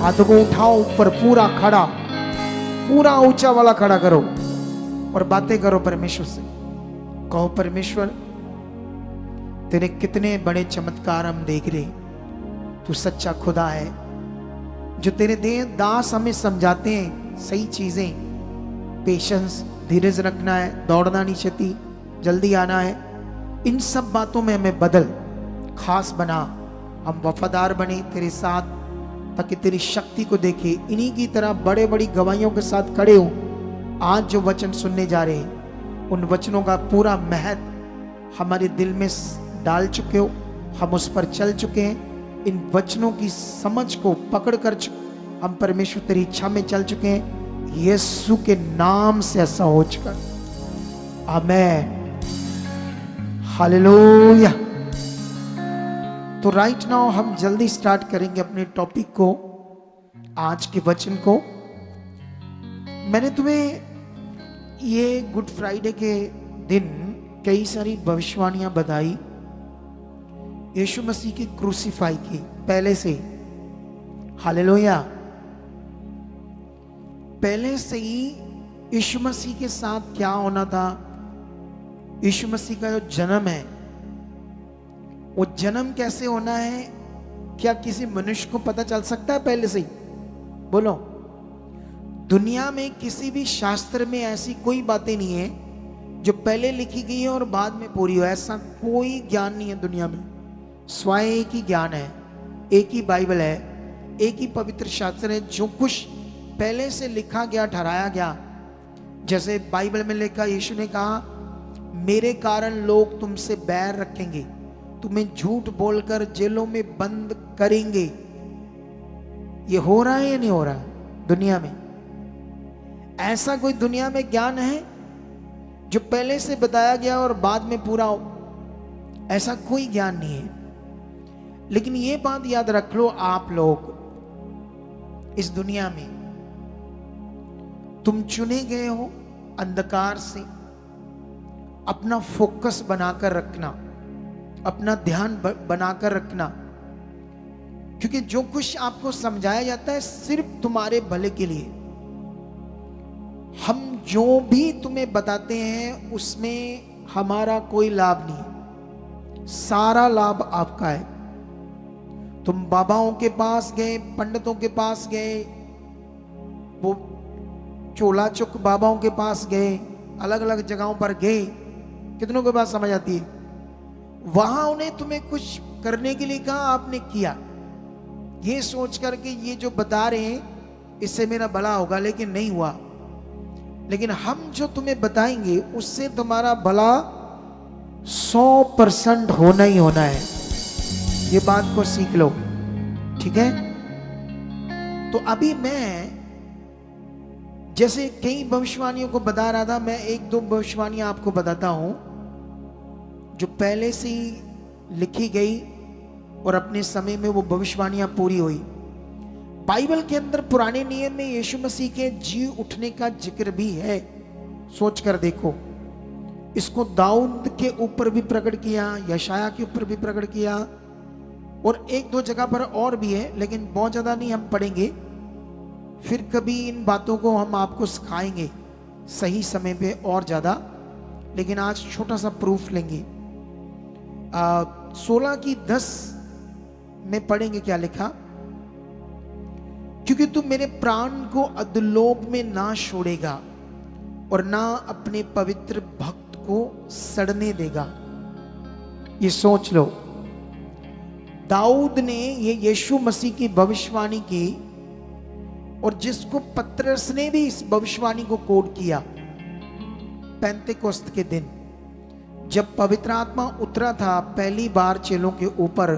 हाथों को उठाओ ऊपर, पूरा खड़ा, पूरा ऊंचा वाला खड़ा करो और बातें करो परमेश्वर से। कहो परमेश्वर तेरे कितने बड़े चमत्कार हम देख रहे, तू सच्चा खुदा है। जो तेरे दास हमें समझाते हैं सही चीजें, पेशेंस, धीरज रखना है, दौड़ना नहीं चाहती, जल्दी आना है, इन सब बातों में हमें बदल, खास बना, हम वफादार बने तेरे साथ, ताकि तेरी शक्ति को देखे, इन्हीं की तरह बड़े बड़ी गवाहियों के साथ खड़े हो। आज जो वचन सुनने जा रहे हैं उन वचनों का पूरा महत्व हमारे दिल में डाल चुके हो, हम उस पर चल चुके हैं, इन वचनों की समझ को पकड़ कर हम परमेश्वर तेरी इच्छा में चल चुके हैं। यीशु के नाम से ऐसा हो चुका। आमीन, हालेलुया। तो राइट नाउ हम जल्दी स्टार्ट करेंगे अपने टॉपिक को, आज के वचन को। मैंने तुम्हें ये गुड फ्राइडे के दिन कई सारी भविष्यवाणियां बताई यीशु मसीह की क्रूसीफाई की पहले से। हालेलुया। पहले से ही यीशु मसीह के साथ क्या होना था, यीशु मसीह का जो जन्म है वो जन्म कैसे होना है, क्या किसी मनुष्य को पता चल सकता है पहले से ही? बोलो। दुनिया में किसी भी शास्त्र में ऐसी कोई बातें नहीं है जो पहले लिखी गई है और बाद में पूरी हो, ऐसा कोई ज्ञान नहीं है दुनिया में। स्वयं एक ही ज्ञान है, एक ही बाइबल है, एक ही पवित्र शास्त्र है। जो कुछ पहले से लिखा गया, ठहराया गया, जैसे बाइबल में लिखा, यीशु ने कहा मेरे कारण लोग तुमसे बैर रखेंगे, तुम्हें झूठ बोलकर जेलों में बंद करेंगे। ये हो रहा है या नहीं हो रहा है दुनिया में? ऐसा कोई दुनिया में ज्ञान है जो पहले से बताया गया और बाद में पूरा हो? ऐसा कोई ज्ञान नहीं है। लेकिन ये बात याद रख लो, आप लोग इस दुनिया में तुम चुने गए हो अंधकार से। अपना फोकस बनाकर रखना, अपना ध्यान बनाकर रखना, क्योंकि जो कुछ आपको समझाया जाता है सिर्फ तुम्हारे भले के लिए। हम जो भी तुम्हें बताते हैं उसमें हमारा कोई लाभ नहीं, सारा लाभ आपका है। तुम बाबाओं के पास गए, पंडितों के पास गए, वो चोला चुक बाबाओं के पास गए, अलग अलग जगहों पर गए, कितनों के पास समझ आती है? वहां उन्हें तुम्हें कुछ करने के लिए कहा, आपने किया, ये सोच करके ये जो बता रहे हैं इससे मेरा भला होगा, लेकिन नहीं हुआ। लेकिन हम जो तुम्हें बताएंगे उससे तुम्हारा भला 100% होना ही होना है। ये बात को सीख लो, ठीक है? तो अभी मैं जैसे कई भविष्यवाणियों को बता रहा था, मैं एक दो भविष्यवाणियां आपको बताता हूं जो पहले से ही लिखी गई और अपने समय में वो भविष्यवाणियां पूरी हुई। बाइबल के अंदर पुराने नियम में यीशु मसीह के जी उठने का जिक्र भी है। सोच कर देखो, इसको दाऊद के ऊपर भी प्रकट किया, यशाया के ऊपर भी प्रकट किया, और एक दो जगह पर और भी है, लेकिन बहुत ज्यादा नहीं हम पढ़ेंगे। फिर कभी इन बातों को हम आपको सिखाएंगे सही समय पे और ज्यादा, लेकिन आज छोटा सा प्रूफ लेंगे। 16:10 में पढ़ेंगे क्या लिखा, क्योंकि तू मेरे प्राण को अधोलोक में ना छोड़ेगा और ना अपने पवित्र भक्त को सड़ने देगा। ये सोच लो, दाऊद ने ये यीशु मसीह की भविष्यवाणी की, और जिसको पतरस ने भी इस भविष्यवाणी को कोट किया पेंतेकोस्त के दिन, जब पवित्र आत्मा उतरा था पहली बार चेलों के ऊपर,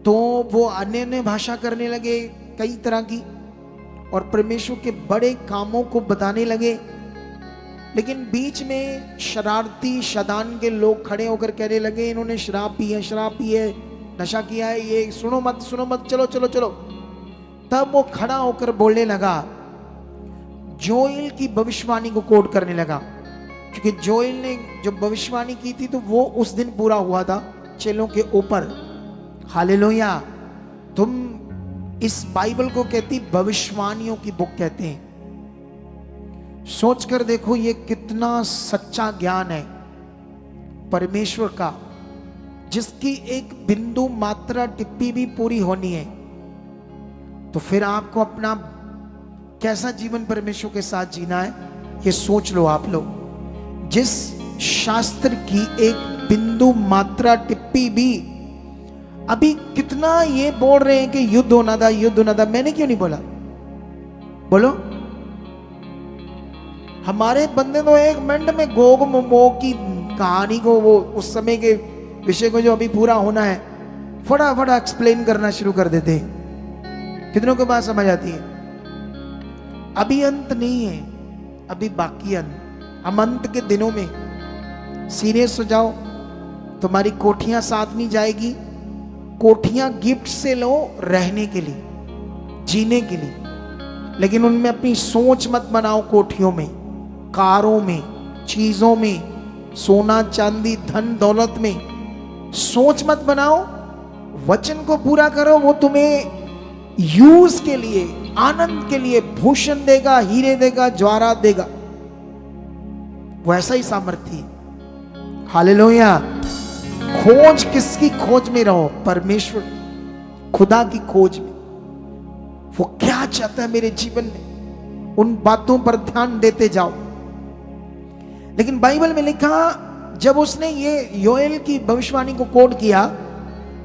तो वो अन्य भाषा करने लगे कई तरह की, और परमेश्वर के बड़े कामों को बताने लगे। लेकिन बीच में शरारती शैतान के लोग खड़े होकर कहने लगे इन्होंने शराब पी है, शराब पी है, नशा किया है, ये सुनो मत, सुनो मत, चलो चलो चलो। तब वो खड़ा होकर बोलने लगा, जोएल की भविष्यवाणी को कोट करने लगा, क्योंकि जोएल ने जो भविष्यवाणी की थी तो वो उस दिन पूरा हुआ था चेलों के ऊपर। हालेलुया। तुम इस बाइबल को कहती भविष्यवाणियों की बुक कहते हैं। सोच कर देखो ये कितना सच्चा ज्ञान है परमेश्वर का, जिसकी एक बिंदु मात्रा टिप्पी भी पूरी होनी है। तो फिर आपको अपना कैसा जीवन परमेश्वर के साथ जीना है ये सोच लो आप लोग। जिस शास्त्र की एक बिंदु मात्रा टिप्पी भी, अभी कितना ये बोल रहे हैं कि युद्ध होना था, युद्ध होना था, मैंने क्यों नहीं बोला? बोलो। हमारे बंदे तो एक मिनट में गोग मोग की कहानी को, वो उस समय के विषय को जो अभी पूरा होना है, फटाफट एक्सप्लेन करना शुरू कर देते हैं। कितनों के बात समझ आती है? अभी अंत नहीं है, अभी बाकी अंत। हम अंत के दिनों में सीरियस हो जाओ। तुम्हारी कोठियां साथ नहीं जाएगी। कोठियां गिफ्ट से लो रहने के लिए, जीने के लिए, लेकिन उनमें अपनी सोच मत बनाओ। कोठियों में, कारों में, चीजों में, सोना चांदी धन दौलत में सोच मत बनाओ। वचन को पूरा करो, वो तुम्हें यूज के लिए, आनंद के लिए भूषण देगा, हीरे देगा, ज्वारा देगा। वैसा ही सामर्थ्य। हालेलुया। खोज किसकी खोज में रहो? परमेश्वर, खुदा की खोज में। वो क्या चाहता है मेरे जीवन में, उन बातों पर ध्यान देते जाओ। लेकिन बाइबल में लिखा, जब उसने ये योएल की भविष्यवाणी को कोट किया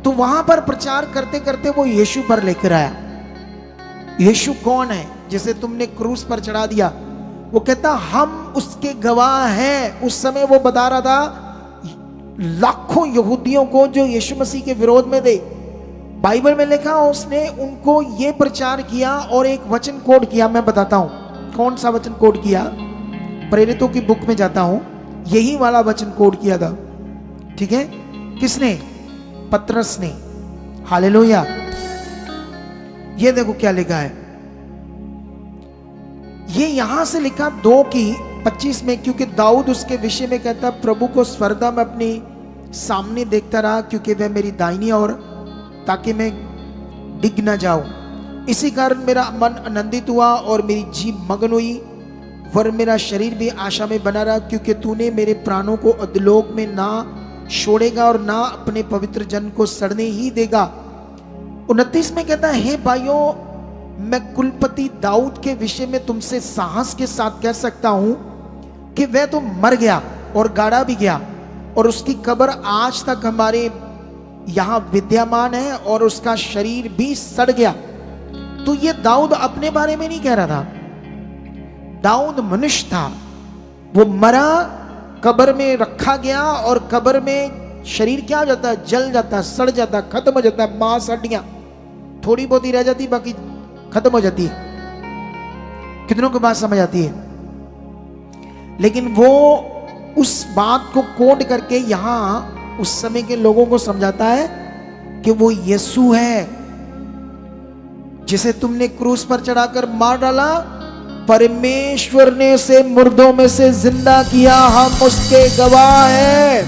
तो वहां पर प्रचार करते करते वो यीशु पर लेकर आया। यीशु कौन है जिसे तुमने क्रूस पर चढ़ा दिया? वो कहता हम उसके गवाह हैं। उस समय वो बता रहा था लाखों यहूदियों को जो यीशु मसीह के विरोध में थे। बाइबल में लिखा उसने उनको ये प्रचार किया और एक वचन कोट किया। मैं बताता हूं कौन सा वचन कोट किया। प्रेरितों की बुक में जाता हूं, यही वाला वचन कोट किया था। ठीक है, किसने? पतरस ने। हालेलुया। ये देखो क्या लिखा है। ये यहां से लिखा 2:25 में, क्योंकि दाऊद उसके विषय में कहता प्रभु को स्वर्दा में अपनी सामने देखता रहा, क्योंकि वह मेरी दाहिनी ओर, ताकि मैं डिग न जाऊं। इसी कारण मेरा मन आनंदित हुआ और मेरी जीभ मगन हुई, वर मेरा शरीर भी आशा में बना रहा, क्योंकि तूने मेरे प्राणों को अधोलोक में ना छोड़ेगा और ना अपने पवित्र जन को सड़ने ही देगा। 29 में कहता है, हे भाइयों, मैं कुलपति दाऊद के विषय में तुमसे साहस के साथ कह सकता हूं कि वह तो मर गया और गाड़ा भी गया, और उसकी कब्र आज तक हमारे यहां विद्यमान है, और उसका शरीर भी सड़ गया। तो ये दाऊद अपने बारे में नहीं कह रहा था। दाऊद मनुष्य था, वो मरा, कब्र में रखा गया, और कब्र में शरीर क्या हो जाता है? जल जाता है, सड़ जाता है, खत्म हो जाता है। मांस हड्डियां थोड़ी बहुत ही रह जाती, बाकी खत्म हो जाती है। कितनों को बात समझ आती है? लेकिन वो उस बात को कोट करके यहां उस समय के लोगों को समझाता है कि वो यीशु है जिसे तुमने क्रूस पर चढ़ाकर मार डाला। परमेश्वर ने उसे मुर्दों में से जिंदा किया, हम उसके गवाह हैं।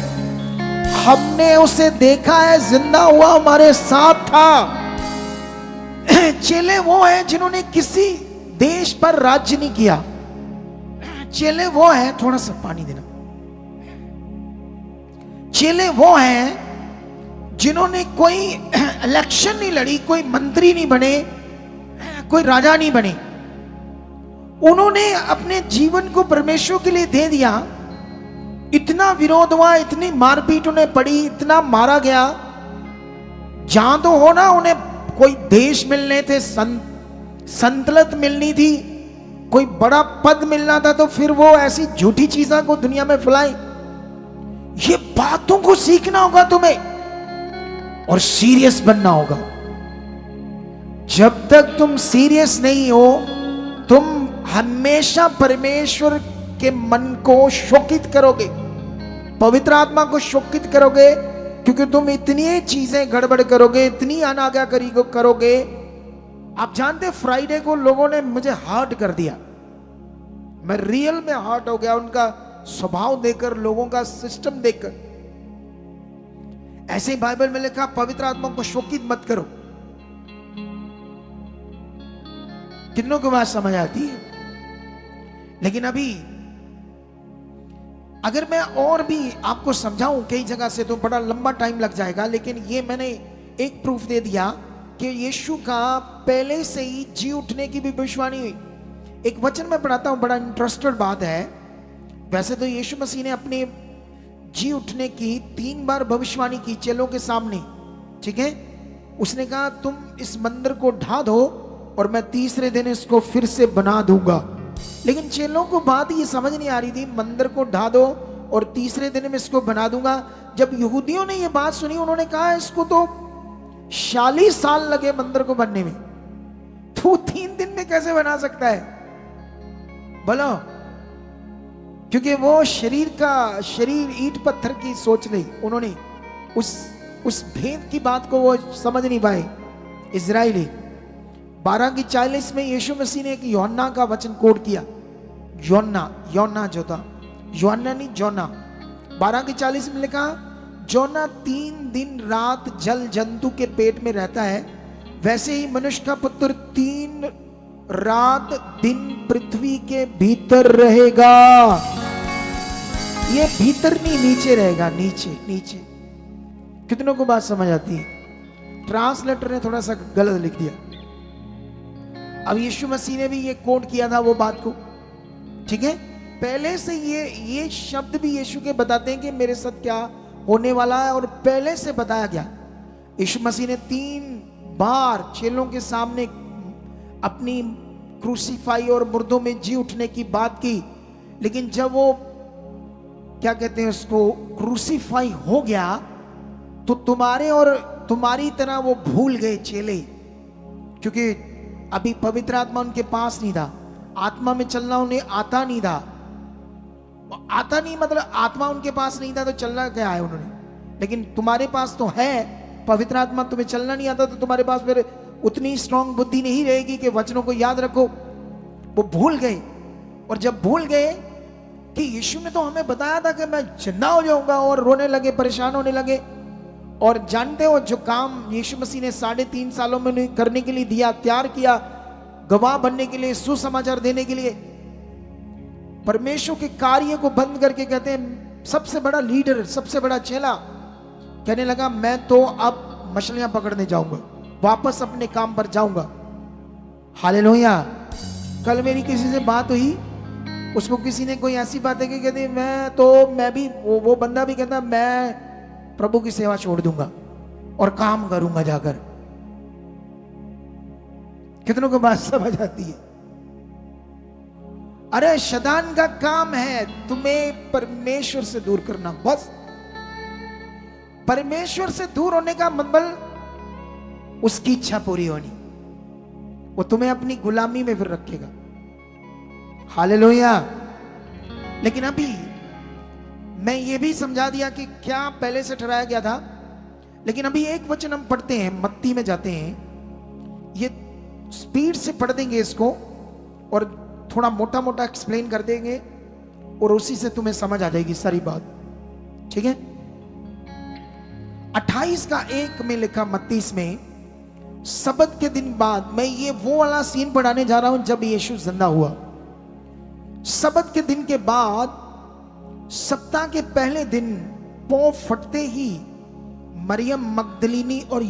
हमने उसे देखा है, जिंदा हुआ, हमारे साथ था। चेले वो हैं जिन्होंने किसी देश पर राज्य नहीं किया। चेले वो हैं, थोड़ा सा पानी देना। चेले वो हैं जिन्होंने कोई इलेक्शन नहीं लड़ी, कोई मंत्री नहीं बने, कोई राजा नहीं बने। उन्होंने अपने जीवन को परमेश्वर के लिए दे दिया। इतना विरोध हुआ, इतनी मारपीट उन्हें पड़ी, इतना मारा गया। जहां तो हो ना, उन्हें कोई देश मिलने थे, संतलत मिलनी थी, कोई बड़ा पद मिलना था, तो फिर वो ऐसी झूठी चीजों को दुनिया में फैलाई। ये बातों को सीखना होगा तुम्हें और सीरियस बनना होगा। जब तक तुम सीरियस नहीं हो, तुम हमेशा परमेश्वर के मन को शोकित करोगे, पवित्र आत्मा को शोकित करोगे, क्योंकि तुम इतनी चीजें गड़बड़ करोगे, इतनी अनाज्ञाकारी करोगे। आप जानते, फ्राइडे को लोगों ने मुझे हर्ट कर दिया। मैं रियल में हर्ट हो गया उनका स्वभाव देखकर, लोगों का सिस्टम देखकर। ऐसे ही बाइबल में लिखा, पवित्र आत्मा को शोकित मत करो। कितनों को बात समझ आती है? लेकिन अभी अगर मैं और भी आपको समझाऊं कई जगह से तो बड़ा लंबा टाइम लग जाएगा, लेकिन ये मैंने एक प्रूफ दे दिया कि यीशु का पहले से ही जी उठने की भी भविष्यवाणी हुई। एक वचन में पढ़ाता हूं, बड़ा इंटरेस्टेड बात है। वैसे तो यीशु मसीह ने अपने जी उठने की 3 बार भविष्यवाणी की चेलों के सामने, ठीक है। उसने कहा तुम इस मंदिर को ढा दो और मैं तीसरे दिन इसको फिर से बना दूंगा। लेकिन चेलों को बात ये समझ नहीं आ रही थी, मंदिर को ढा दो और तीसरे दिन में इसको बना दूंगा। जब यहूदियों ने ये बात सुनी, उन्होंने कहा इसको तो 40 साल लगे मंदिर को बनने में, तो 3 दिन में कैसे बना सकता है? बोलो। क्योंकि वो शरीर ईंट पत्थर की सोच ली उन्होंने, उस भेद की बात को वो समझ नहीं पाए इजराइली। 12:40 में यीशु मसीह ने एक यूहन्ना का वचन कोट किया। योना जो था, यूहन्ना नहीं जोना। 12:40 में लिखा, जोना 3 दिन रात जल जंतु के पेट में रहता है, वैसे ही मनुष्य का पुत्र 3 रात दिन पृथ्वी के भीतर रहेगा। ये भीतर नहीं, नीचे रहेगा, नीचे। कितनों को बात समझ आती है? ट्रांसलेटर ने थोड़ा सा गलत लिख दिया। अब यीशु मसीह ने भी ये कोट किया था वो बात को, ठीक है। पहले से ये शब्द भी यीशु के बताते हैं कि मेरे साथ क्या होने वाला है, और पहले से बताया गया। यीशु मसीह ने 3 बार चेलों के सामने अपनी क्रूसीफाई और मुर्दों में जी उठने की बात की, लेकिन जब वो क्या कहते हैं उसको क्रूसीफाई हो गया तो तुम्हारे और तुम्हारी तरह वो भूल गए चेले, क्योंकि अभी पवित्र आत्मा उनके पास नहीं था, आत्मा में चलना उन्हें आता नहीं था। आता नहीं मतलब आत्मा उनके पास नहीं था तो चलना क्या है उन्होंने। लेकिन तुम्हारे पास तो है पवित्र आत्मा, तुम्हें चलना नहीं आता तो तुम्हारे पास फिर उतनी स्ट्रांग बुद्धि नहीं रहेगी कि वचनों को याद रखो। वो भूल गए, और जब भूल गए कि यीशु ने तो हमें बताया था कि मैं जिंदा हो जाऊंगा, और रोने लगे, परेशान होने लगे। और जानते हो जो काम यीशु मसीह ने 3.5 सालों में करने के लिए दिया, तैयार किया, गवाह बनने के लिए, सुसमाचार देने के लिए, परमेश्वर के कार्य को बंद करके कहते हैं सबसे बड़ा लीडर, सबसे बड़ा चेला कहने लगा मैं तो अब मछलियां पकड़ने जाऊंगा, वापस अपने काम पर जाऊंगा। हालेलुया। कल मेरी किसी से बात हुई, उसको किसी ने कोई ऐसी बात है कि कहते मैं भी वो बंदा भी कहता मैं प्रभु की सेवा छोड़ दूंगा और काम करूंगा जाकर। कितनों को बात समझ आती है? अरे शैतान का काम है तुम्हें परमेश्वर से दूर करना, बस। परमेश्वर से दूर होने का मतलब उसकी इच्छा पूरी होनी, वो तुम्हें अपनी गुलामी में फिर रखेगा। हालेलुया। लेकिन अभी मैं ये भी समझा दिया कि क्या पहले से ठहराया गया था, लेकिन अभी एक वचन हम पढ़ते हैं, मत्ती में जाते हैं, ये स्पीड से पढ़ देंगे इसको और थोड़ा मोटा मोटा एक्सप्लेन कर देंगे, और उसी से तुम्हें समझ आ जाएगी सारी बात, ठीक है। 28:1 में लिखा, मत्ती में, सबत के दिन बाद, मैं ये वो वाला सीन पढ़ाने जा रहा हूं जब यीशु जिंदा हुआ। सबत के दिन के बाद सप्ताह के पहले दिन पौ फटते ही मरियम मगदलीनी और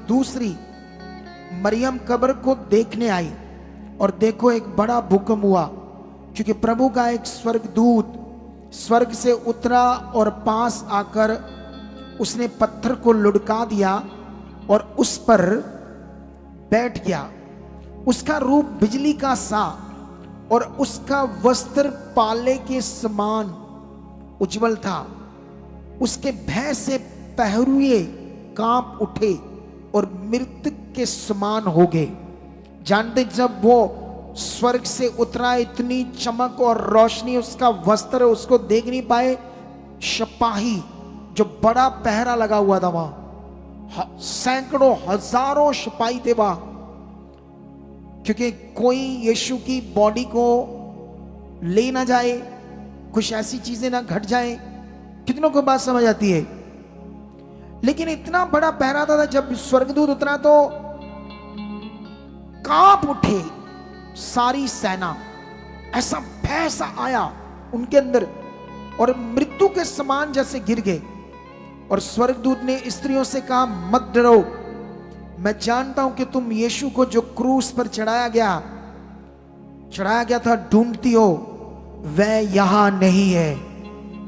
दूसरी मरियम कब्र को देखने आई, और देखो एक बड़ा भूकंप हुआ, क्योंकि प्रभु का एक स्वर्गदूत स्वर्ग से उतरा और पास आकर उसने पत्थर को लुढ़का दिया और उस पर बैठ गया। उसका रूप बिजली का सा और उसका वस्त्र पाले के समान उज्जवल था। उसके भय से पहरुए कांप उठे और मृत्यु के समान हो गए। जानते, जब वो स्वर्ग से उतरा, इतनी चमक और रोशनी उसका वस्त्र, उसको देख नहीं पाए। सिपाही, जो बड़ा पहरा लगा हुआ था वहां, सैकड़ों हजारों सिपाही थे वहां, क्योंकि कोई यीशु की बॉडी को ले ना जाए, कुछ ऐसी चीजें ना घट जाए। कितनों को बात समझ आती है? लेकिन इतना बड़ा पहरा था, जब स्वर्गदूत उतरा तो कांप उठे सारी सेना, ऐसा भय सा आया उनके अंदर और मृत्यु के समान जैसे गिर गए। और स्वर्गदूत ने स्त्रियों से कहा, मत डरो, मैं जानता हूं कि तुम यीशु को जो क्रूस पर चढ़ाया गया था ढूंढती हो। वह यहां नहीं है,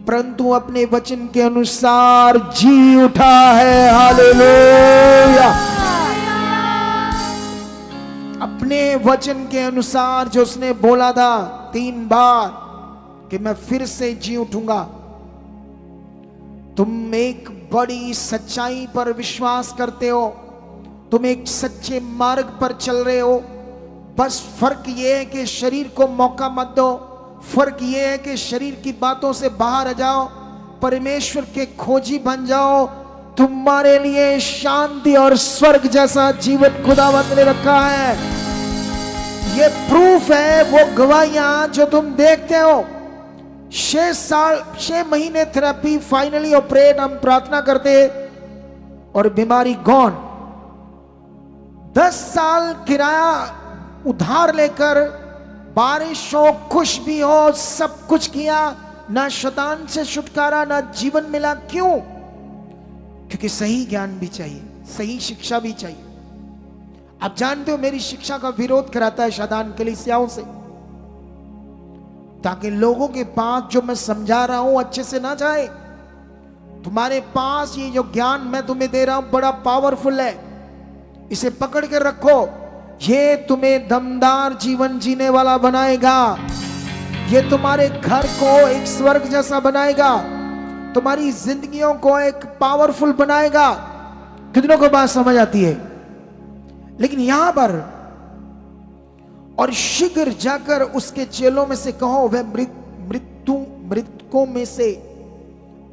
परंतु अपने वचन के अनुसार जी उठा है। हालेलुया। अपने वचन के अनुसार जो उसने बोला था 3 बार कि मैं फिर से जी उठूंगा। तुम एक बड़ी सच्चाई पर विश्वास करते हो, तुम एक सच्चे मार्ग पर चल रहे हो। बस फर्क यह है कि शरीर को मौका मत दो, फर्क यह है कि शरीर की बातों से बाहर आ जाओ, परमेश्वर के खोजी बन जाओ। तुम्हारे लिए शांति और स्वर्ग जैसा जीवन खुदावंद ने रखा है। ये प्रूफ है, वो गवाहियां जो तुम देखते हो। 6 महीने थेरेपी, फाइनली ऑपरेट, हम प्रार्थना करते और बीमारी गॉन। 10 साल किराया उधार लेकर, बारिश हो, कुछ भी हो, सब कुछ किया, ना शैतान से छुटकारा, ना जीवन मिला। क्यों? क्योंकि सही ज्ञान भी चाहिए, सही शिक्षा भी चाहिए। आप जानते हो मेरी शिक्षा का विरोध कराता है शैतान कलीसियाओं से, ताकि लोगों के पास जो मैं समझा रहा हूं अच्छे से ना जाए। तुम्हारे पास ये जो ज्ञान मैं तुम्हें दे रहा हूं बड़ा पावरफुल है, इसे पकड़ के रखो। ये तुम्हें दमदार जीवन जीने वाला बनाएगा, ये तुम्हारे घर को एक स्वर्ग जैसा बनाएगा, तुम्हारी जिंदगियों को एक पावरफुल बनाएगा। कितनों को बात समझ आती है? लेकिन यहां पर, और शीघ्र जाकर उसके चेलों में से कहो, वह मृतकों में से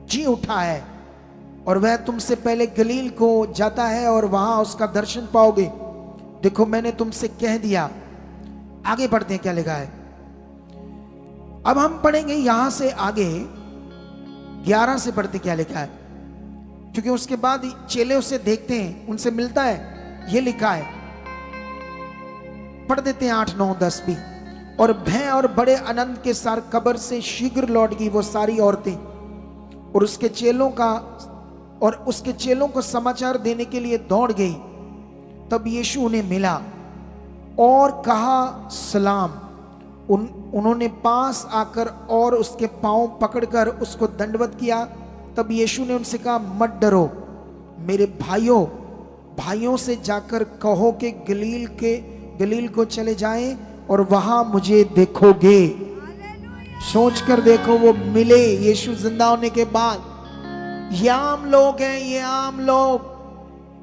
जी उठा है और वह तुमसे पहले गलील को जाता है और वहां उसका दर्शन पाओगे। देखो मैंने तुमसे कह दिया। आगे बढ़ते हैं, क्या लिखा है। अब हम पढ़ेंगे यहां से आगे 11 से पढ़ते क्या लिखा है, क्योंकि उसके बाद चेले उसे देखते हैं, उनसे मिलता है। ये लिखा है, पढ़ देते हैं 8, 9, 10 भी। और भय और बड़े आनंद के साथ कब्र से शीघ्र लौट गई वो सारी औरतें और उसके चेलों को समाचार देने के लिए दौड़ गई। तब यीशु उन्हें मिला और कहा, सलाम। उन्होंने पास आकर और उसके पांव पकड़कर उसको दंडवत किया। तब यीशु ने उनसे कहा, मत डरो मेरे भाइयों से जाकर कहो कि गलील को चले जाएं और वहां मुझे देखोगे। सोच कर देखो, वो मिले यीशु जिंदा होने के बाद। ये आम लोग हैं, ये आम लोग।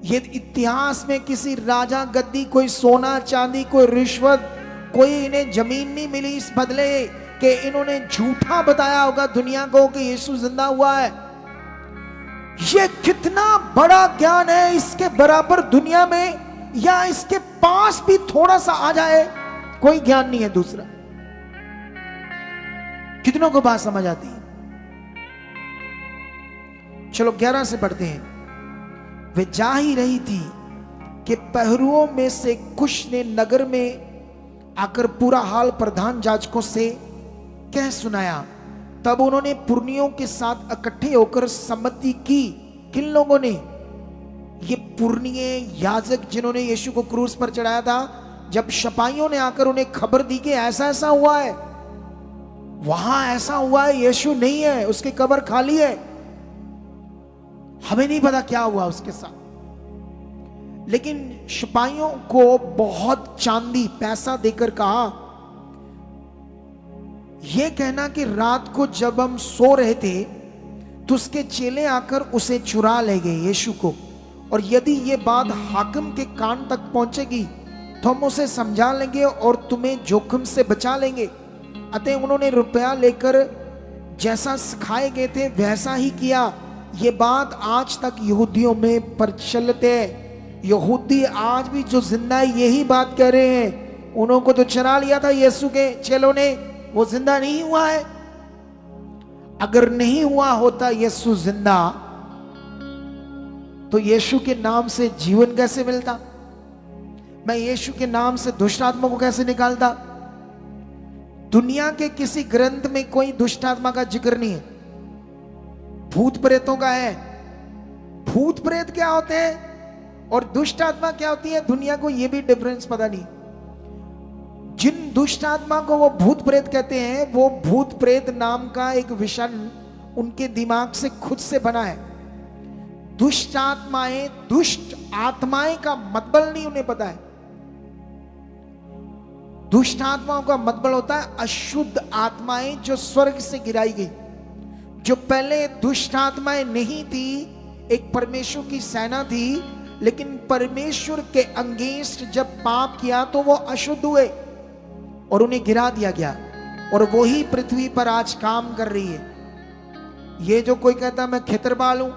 ये इतिहास में किसी राजा गद्दी, कोई सोना चांदी, कोई रिश्वत, कोई इन्हें जमीन नहीं मिली इस बदले कि इन्होंने झूठा बताया होगा दुनिया को कि यीशु जिंदा हुआ है। ये कितना बड़ा ज्ञान है, इसके बराबर दुनिया में या इसके पास भी थोड़ा सा आ जाए कोई ज्ञान नहीं है दूसरा। कितनों को बात समझ आती है? चलो 11 से पढ़ते हैं। वे जा ही रही थी कि पहरुओं में से कुछ ने नगर में आकर पूरा हाल प्रधान याजकों से कह सुनाया। तब उन्होंने पुरनियों के साथ इकट्ठे होकर सम्मति की। किन लोगों ने? ये पुरनिये याजक जिन्होंने यीशु को क्रूस पर चढ़ाया था। जब सिपाहियों ने आकर उन्हें खबर दी कि ऐसा ऐसा हुआ है, वहां ऐसा हुआ है, यीशु नहीं है, उसकी कब्र खाली है, हमें नहीं पता क्या हुआ उसके साथ। लेकिन सिपाहियों को बहुत चांदी पैसा देकर कहा, यह कहना कि रात को जब हम सो रहे थे तो उसके चेले आकर उसे चुरा ले गए यीशु को, और यदि ये बात हाकिम के कान तक पहुंचेगी तो हम उसे समझा लेंगे और तुम्हें जोखिम से बचा लेंगे। अतः उन्होंने रुपया लेकर जैसा सिखाए गए थे वैसा ही किया। ये बात आज तक यहूदियों में प्रचलित है। यहूदी आज भी जो जिंदा है यही बात कह रहे हैं। उन्होंने तो चरा लिया था यीशु के चेलों ने, वो जिंदा नहीं हुआ है। अगर नहीं हुआ होता यीशु जिंदा तो यीशु के नाम से जीवन कैसे मिलता? मैं यीशु के नाम से दुष्ट आत्मा को कैसे निकालता। दुनिया के किसी ग्रंथ में कोई दुष्ट आत्मा का जिक्र नहीं है, भूत प्रेतों का है। भूत प्रेत क्या होते हैं और दुष्ट आत्मा क्या होती है, दुनिया को यह भी डिफरेंस पता नहीं। जिन दुष्ट आत्मा को वो भूत प्रेत कहते हैं, वो भूत प्रेत नाम का एक विषय उनके दिमाग से खुद से बना है। दुष्ट आत्माएं का मतलब नहीं उन्हें पता है। दुष्ट आत्माओं का मतलब होता है अशुद्ध आत्माएं जो स्वर्ग से गिराई गई। जो पहले दुष्ट आत्माएं नहीं थी, एक परमेश्वर की सेना थी, लेकिन परमेश्वर के अगेंस्ट जब पाप किया तो वो अशुद्ध हुए और उन्हें गिरा दिया गया, और वही पृथ्वी पर आज काम कर रही है। ये जो कोई कहता मैं खेतरबाल हूं,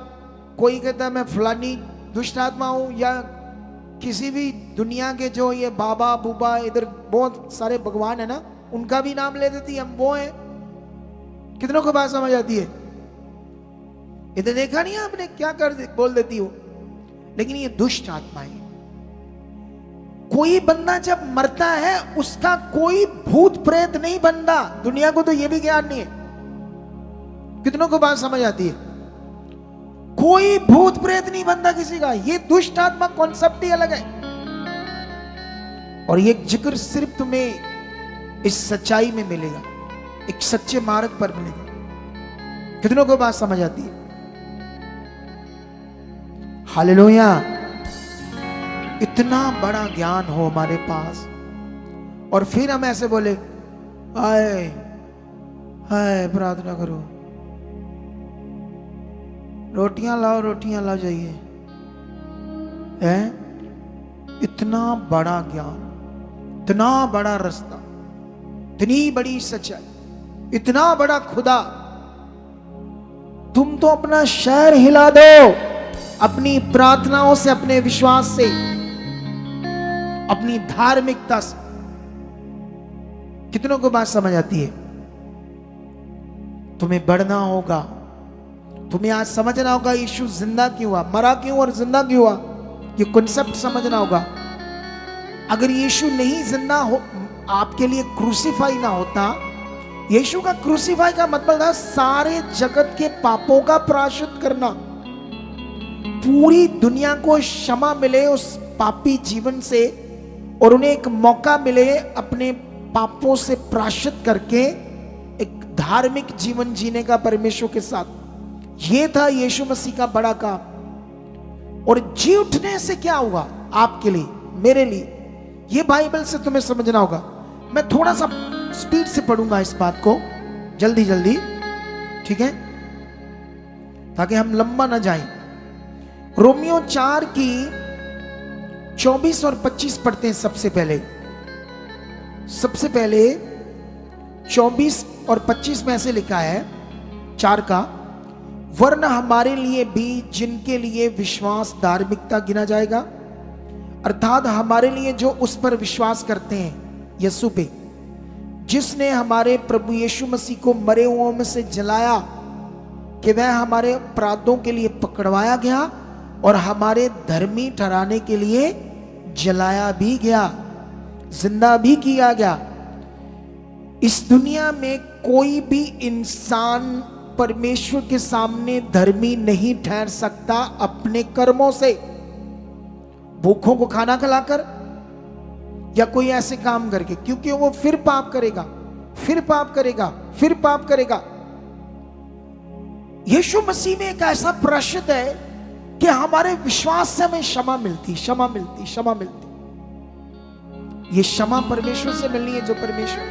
कोई कहता मैं फलानी दुष्ट आत्मा हूं, या किसी भी दुनिया के जो ये बाबा बूबा इधर बहुत सारे भगवान है ना, उनका भी नाम ले देती है, हम वो हैं। कितनों को बात समझ आती है? इधर देखा नहीं आपने क्या बोल देती हो। लेकिन ये दुष्ट आत्माएं, कोई बंदा जब मरता है उसका कोई भूत प्रेत नहीं बनता। दुनिया को तो ये भी ज्ञान नहीं है। कितनों को बात समझ आती है? कोई भूत प्रेत नहीं बनता किसी का। ये दुष्ट आत्मा कॉन्सेप्ट ही अलग है, और ये जिक्र सिर्फ तुम्हें इस सच्चाई में मिलेगा, एक सच्चे मार्ग पर मिलेगा। कितनों को बात समझ आती है? हालेलुया। इतना बड़ा ज्ञान हो हमारे पास, और फिर हम ऐसे बोले हाय हाय प्रार्थना करो, रोटियां लाओ जाइए। है इतना बड़ा ज्ञान, इतना बड़ा रास्ता, इतनी बड़ी सच्चाई, इतना बड़ा खुदा। तुम तो अपना शहर हिला दो अपनी प्रार्थनाओं से, अपने विश्वास से, अपनी धार्मिकता से। कितनों को बात समझ आती है? तुम्हें बढ़ना होगा, तुम्हें आज समझना होगा यीशु जिंदा क्यों हुआ, मरा क्यों और जिंदा क्यों हुआ। ये कॉन्सेप्ट समझना होगा। अगर यीशु नहीं जिंदा हो, आपके लिए क्रूसीफाई ना होता। यीशु का क्रूसीफाई का मतलब था सारे जगत के पापों का प्रायश्चित करना, पूरी दुनिया को क्षमा मिले उस पापी जीवन से, और उन्हें एक मौका मिले अपने पापों से प्रायश्चित करके एक धार्मिक जीवन जीने का परमेश्वर के साथ। यह था यीशु मसीह का बड़ा काम। और जी उठने से क्या हुआ आपके लिए, मेरे लिए, यह बाइबल से तुम्हें समझना होगा। मैं थोड़ा सा स्पीड से पढ़ूंगा इस बात को, जल्दी जल्दी, ठीक है, ताकि हम लंबा ना जाएं। रोमियो 4 की 24 और 25 पढ़ते हैं। सबसे पहले 24 और 25 में ऐसे लिखा है 4 का, वरन हमारे लिए भी जिनके लिए विश्वास धार्मिकता गिना जाएगा, अर्थात हमारे लिए जो उस पर विश्वास करते हैं, यीशु पे, जिसने हमारे प्रभु यीशु मसीह को मरे हुओं में से जलाया, कि वह हमारे अपराधों के लिए पकड़वाया गया और हमारे धर्मी ठहराने के लिए जलाया भी गया, जिंदा भी किया गया। इस दुनिया में कोई भी इंसान परमेश्वर के सामने धर्मी नहीं ठहर सकता अपने कर्मों से, भूखों को खाना खिलाकर या कोई ऐसे काम करके, क्योंकि वो फिर पाप करेगा, फिर पाप करेगा, फिर पाप करेगा। यीशु मसीह में एक ऐसा प्रायश्चित है कि हमारे विश्वास से हमें क्षमा मिलती, क्षमा मिलती, क्षमा मिलती। ये क्षमा परमेश्वर से मिलनी है, जो परमेश्वर है।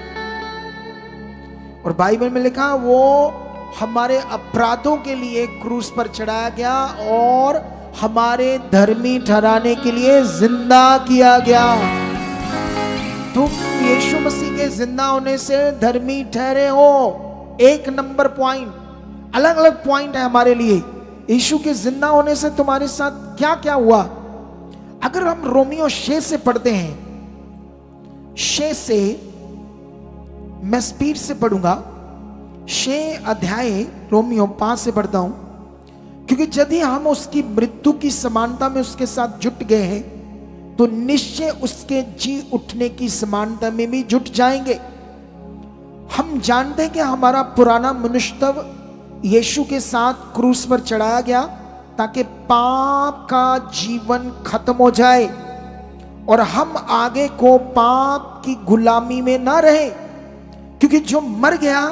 और बाइबल में लिखा वो हमारे अपराधों के लिए क्रूस पर चढ़ाया गया और हमारे धर्मी ठहराने के लिए जिंदा किया गया। तुम यीशु मसीह के जिंदा होने से धर्मी ठहरे हो। एक नंबर पॉइंट, अलग अलग पॉइंट है हमारे लिए। यीशु के जिंदा होने से तुम्हारे साथ क्या क्या हुआ। अगर हम रोमियो 6 से पढ़ते हैं, 6 से मैं स्पीड से पढ़ूंगा, 6 अध्याय रोमियो 5 से पढ़ता हूं, क्योंकि यदि हम उसकी मृत्यु की समानता में उसके साथ जुट गए हैं, तो निश्चय उसके जी उठने की समानता में भी जुट जाएंगे। हम जानते हैं कि हमारा पुराना मनुष्यत्व यीशु के साथ क्रूस पर चढ़ाया गया ताकि पाप का जीवन खत्म हो जाए और हम आगे को पाप की गुलामी में ना रहे, क्योंकि जो मर गया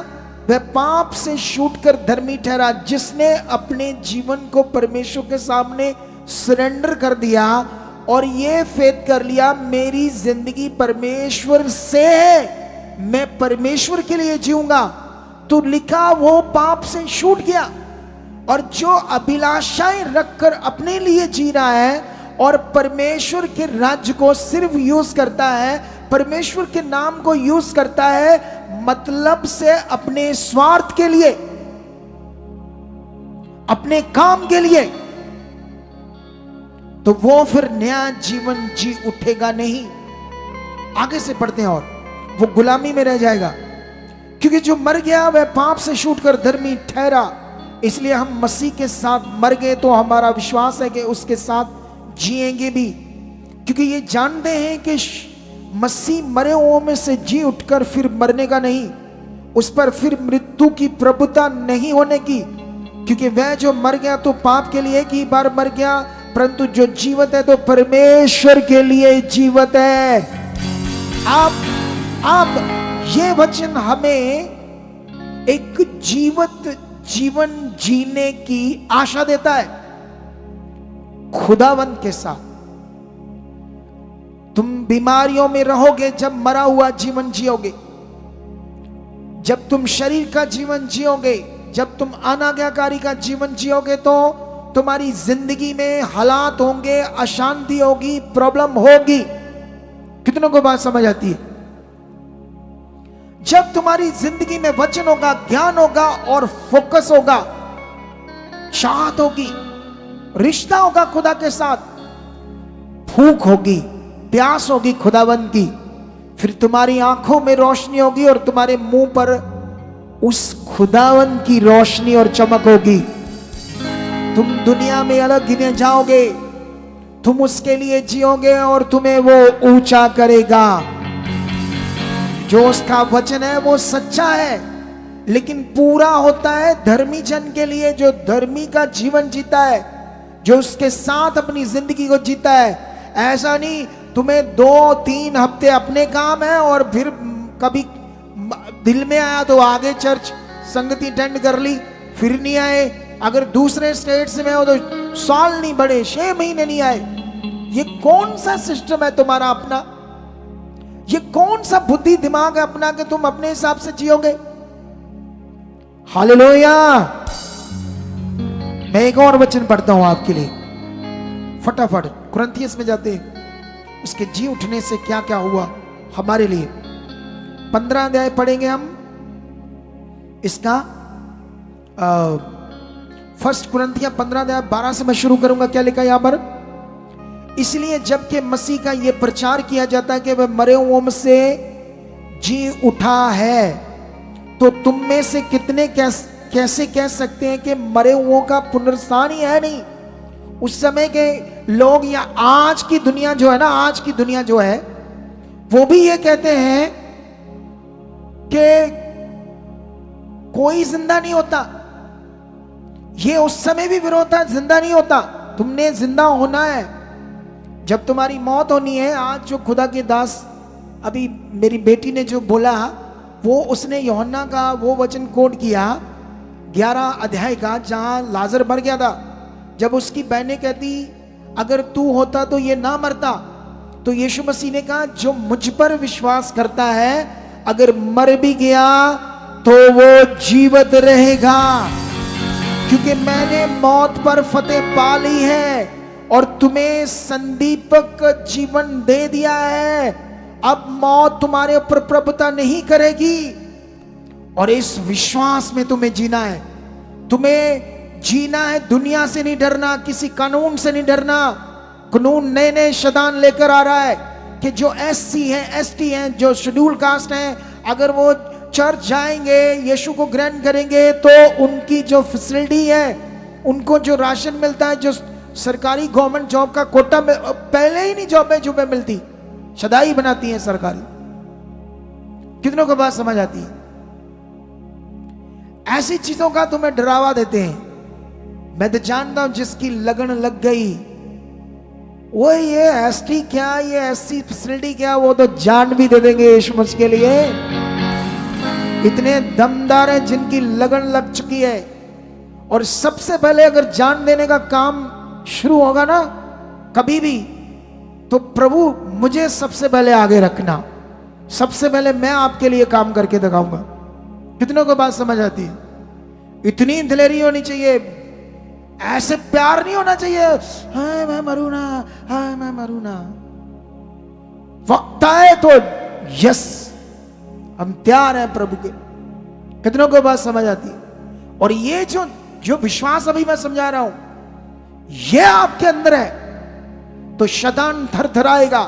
वह पाप से छूटकर धर्मी ठहरा। जिसने अपने जीवन को परमेश्वर के सामने सरेंडर कर दिया और ये फेथ कर लिया मेरी जिंदगी परमेश्वर से है, मैं परमेश्वर के लिए जीऊंगा, तो लिखा वो पाप से छूट गया। और जो अभिलाषाएं रखकर अपने लिए जी रहा है और परमेश्वर के राज्य को सिर्फ यूज करता है, परमेश्वर के नाम को यूज करता है मतलब से अपने स्वार्थ के लिए, अपने काम के लिए, तो वो फिर नया जीवन जी उठेगा नहीं। आगे से पढ़ते हैं, और वो गुलामी में रह जाएगा, क्योंकि जो मर गया वह पाप से छूटकर धर्मी ठहरा। इसलिए हम मसीह के साथ मर गए तो हमारा विश्वास है कि उसके साथ जिएंगे भी, क्योंकि ये जानते हैं कि मसीह मरे हुओं में से जी उठकर फिर मरने का नहीं, उस पर फिर मृत्यु की प्रभुता नहीं होने की, क्योंकि वह जो मर गया तो पाप के लिए एक ही बार मर गया, परंतु जो जीवित है तो परमेश्वर के लिए जीवित है। अब ये वचन हमें एक जीवित जीवन जीने की आशा देता है खुदावंत के साथ। तुम बीमारियों में रहोगे जब मरा हुआ जीवन जियोगे, जब तुम शरीर का जीवन जियोगे, जब तुम अनाज्ञाकारी का जीवन जियोगे तो तुम्हारी जिंदगी में हालात होंगे, अशांति होगी, प्रॉब्लम होगी। कितनों को बात समझ आती है? जब तुम्हारी जिंदगी में वचन होगा, ज्ञान होगा और फोकस होगा, चाहत होगी, रिश्ता होगा खुदा के साथ, भूख होगी, प्यास होगी खुदावंत की, फिर तुम्हारी आंखों में रोशनी होगी और तुम्हारे मुंह पर उस खुदावंत की रोशनी और चमक होगी। तुम दुनिया में अलग गिने जाओगे, तुम उसके लिए जियोगे और तुम्हें वो ऊंचा करेगा। जो उसका वचन है वो सच्चा है, लेकिन पूरा होता है धर्मी जन के लिए, जो धर्मी का जीवन जीता है, जो उसके साथ अपनी जिंदगी को जीता है। ऐसा नहीं तुम्हें 2-3 हफ्ते अपने काम है और फिर कभी दिल में आया तो आगे चर्च संगति अटेंड कर ली, फिर नहीं आए। अगर दूसरे स्टेट्स में हो तो साल नहीं बढ़े, 6 महीने नहीं आए। ये कौन सा सिस्टम है तुम्हारा अपना? ये कौन सा बुद्धि दिमाग है अपना कि तुम अपने हिसाब से जियोगे? हालेलुया। मैं एक और वचन पढ़ता हूं आपके लिए, फटाफट कुरिन्थियस में जाते हैं। उसके जी उठने से क्या क्या हुआ हमारे लिए। 15 अध्याय पढ़ेंगे हम इसका। 1 कुरिन्थिया 15 अध्याय 12 से मैं शुरू करूंगा। क्या लिखा यहां पर? इसलिए जबकि मसीह का यह प्रचार किया जाता है कि वह मरे हुओं में से जी उठा है, तो तुम में से कितने कैसे कह सकते हैं कि मरे हुओं का पुनरुत्थान ही है नहीं? उस समय के लोग या आज की दुनिया जो है ना, आज की दुनिया जो है वो भी ये कहते हैं कि कोई जिंदा नहीं होता। ये उस समय भी विरोध था, जिंदा नहीं होता। तुमने जिंदा होना है जब तुम्हारी मौत होनी है। आज जो खुदा के दास, अभी मेरी बेटी ने जो बोला वो, उसने यूहन्ना का वो वचन कोट किया 11 अध्याय का, जहां लाजर मर गया था। जब उसकी बहनें कहती अगर तू होता तो ये ना मरता, तो यीशु मसीह ने कहा जो मुझ पर विश्वास करता है अगर मर भी गया तो वो जीवित रहेगा, क्योंकि मैंने मौत पर फतेह पा ली है और तुम्हें संदीपक जीवन दे दिया है। अब मौत तुम्हारे ऊपर प्रभुता नहीं करेगी। और इस विश्वास में तुम्हें जीना है। तुम्हें जीना है, दुनिया से नहीं डरना, किसी कानून से नहीं डरना। कानून नए नए शैतान लेकर आ रहा है कि जो SC है, ST है, जो शेड्यूल कास्ट है, अगर वो चर्च जाएंगे, यीशु को ग्रहण करेंगे, तो उनकी जो फैसिलिटी है, उनको जो राशन मिलता है, जो सरकारी गवर्नमेंट जॉब का कोटा में पहले ही नहीं जॉब में जुबे मिलती, शदाई बनाती है सरकारी। कितनों को बात समझ आती है? ऐसी चीजों का तुम्हें डरावा देते हैं। मैं तो जानता हूं जिसकी लगन लग गई वो ये एसटी क्या, ये एससी फैसिलिटी क्या, वो तो जान भी दे देंगे यीशु मसीह के लिए। इतने दमदार हैं जिनकी लगन लग चुकी है। और सबसे पहले अगर जान देने का काम शुरू होगा ना कभी भी, तो प्रभु मुझे सबसे पहले आगे रखना, सबसे पहले मैं आपके लिए काम करके दिखाऊंगा। कितनों को बात समझ आती है? इतनी दिलेरी होनी चाहिए, ऐसे प्यार नहीं होना चाहिए, हाय मैं मरू ना, हाय मैं मरू ना। वक्त आए तो यस हम तैयार हैं प्रभु के। कितनों को बात समझ आती है? और ये जो विश्वास अभी मैं समझा रहा हूं, ये आपके अंदर है तो शैतान थरथराएगा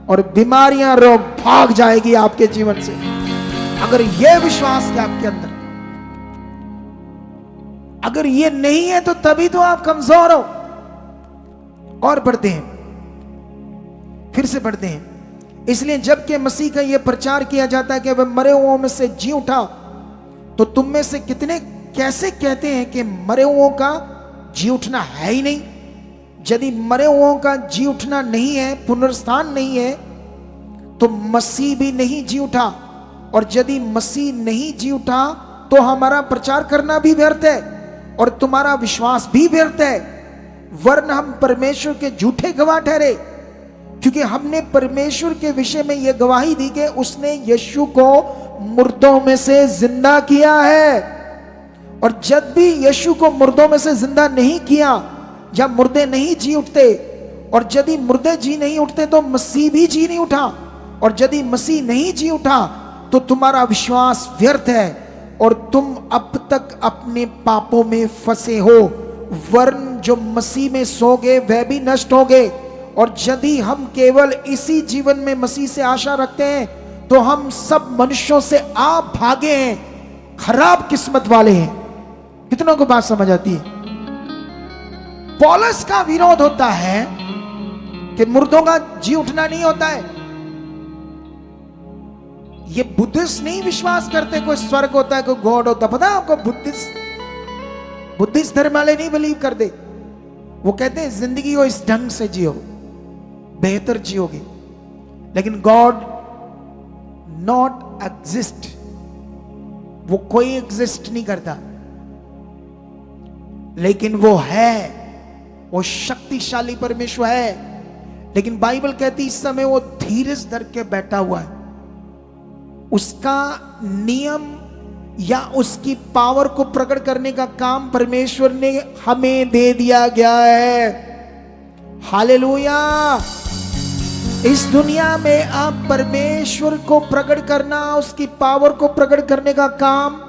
और बीमारियां, रोग भाग जाएगी आपके जीवन से। अगर ये विश्वास है आपके अंदर, अगर ये नहीं है तो तभी तो आप कमजोर हो। और बढ़ते हैं, फिर से बढ़ते हैं। इसलिए जबकि मसीह का यह प्रचार किया जाता है कि वह मरे हुओं में से जी उठा, तो तुम में से कितने कैसे कहते हैं कि मरे हुओं का जी उठना है ही नहीं? यदि मरे हुओं का जी उठना नहीं है, पुनरुत्थान नहीं है, तो मसीह भी नहीं जी उठा। और यदि मसीह नहीं जी उठा तो हमारा प्रचार करना भी व्यर्थ है और तुम्हारा विश्वास भी व्यर्थ है, वरन हम परमेश्वर के झूठे गवाह ठहरे। क्योंकि हमने परमेश्वर के विषय में यह गवाही दी कि उसने यीशु को मुर्दों में से जिंदा किया है। और जब भी यीशु को मुर्दों में से जिंदा नहीं किया, या मुर्दे नहीं जी उठते, और यदि मुर्दे जी नहीं उठते तो मसीह भी जी नहीं उठा। और यदि मसीह नहीं जी उठा तो तुम्हारा विश्वास व्यर्थ है और तुम अब तक अपने पापों में फंसे हो। वरन जो मसीह में सोगे वह भी नष्ट होगे। और यदि हम केवल इसी जीवन में मसीह से आशा रखते हैं तो हम सब मनुष्यों से आप भागे हैं, खराब किस्मत वाले हैं। कितनों को बात समझ आती है? पौलुस का विरोध होता है कि मुर्दों का जी उठना नहीं होता है। ये बुद्धिस्ट नहीं विश्वास करते कोई स्वर्ग होता है, कोई गॉड होता है। पता है आपको? बुद्धिस्ट धर्म वाले नहीं बिलीव करते। वो कहते हैं जिंदगी को इस ढंग से जियो, बेहतर जियोगे। लेकिन गॉड नॉट एग्जिस्ट, वो कोई एग्जिस्ट नहीं करता, लेकिन वो है, वो शक्तिशाली परमेश्वर है। लेकिन बाइबल कहती इस समय वो धीरज धर के बैठा हुआ है। उसका नियम या उसकी पावर को प्रकट करने का काम परमेश्वर ने हमें दे दिया गया है। हालेलुया। इस दुनिया में आप परमेश्वर को प्रकट करना, उसकी पावर को प्रकट करने का काम